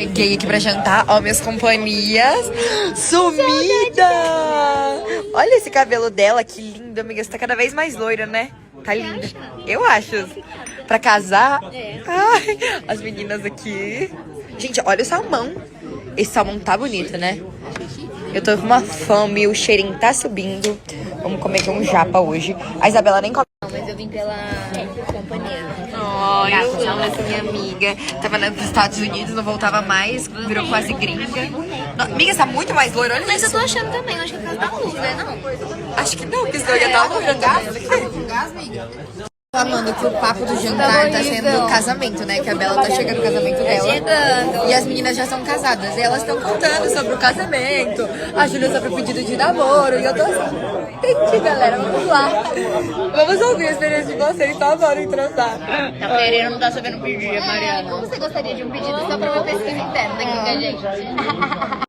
Cheguei aqui pra jantar, ó, minhas companhias. Sumida! Olha esse cabelo dela, que lindo, amiga. Você tá cada vez mais loira, né? Tá linda. Eu acho. Pra casar. Ai, as meninas aqui. Gente, olha o salmão. Esse salmão tá bonito, né? Eu tô com uma fome, o cheirinho tá subindo. Vamos comer aqui um japa hoje. A Isabela nem come. Não, mas eu vim pela companhia. Oh, eu amo essa minha amiga. Tava nos Estados Unidos, não voltava mais, virou quase gringa. Amiga, você tá muito mais loira, olha Mas isso. eu tô achando também, eu acho que é por causa da luz, né? Não. Acho que não, porque senão ia estar loira também. Falando que o papo do jantar tá sendo casamento, né? Que a Bela tá chegando no casamento dela. Chegando. E as meninas já são casadas. E elas estão contando sobre o casamento. A Júlia sobre o pedido de namoro. E eu tô assim, entendi, galera. Vamos lá. Vamos ouvir a experiência de vocês. Só adoro entrosar. A Pereira não tá sabendo pedir, Mariana. Como você gostaria de um pedido só pra uma pesquisa interna aqui com a gente?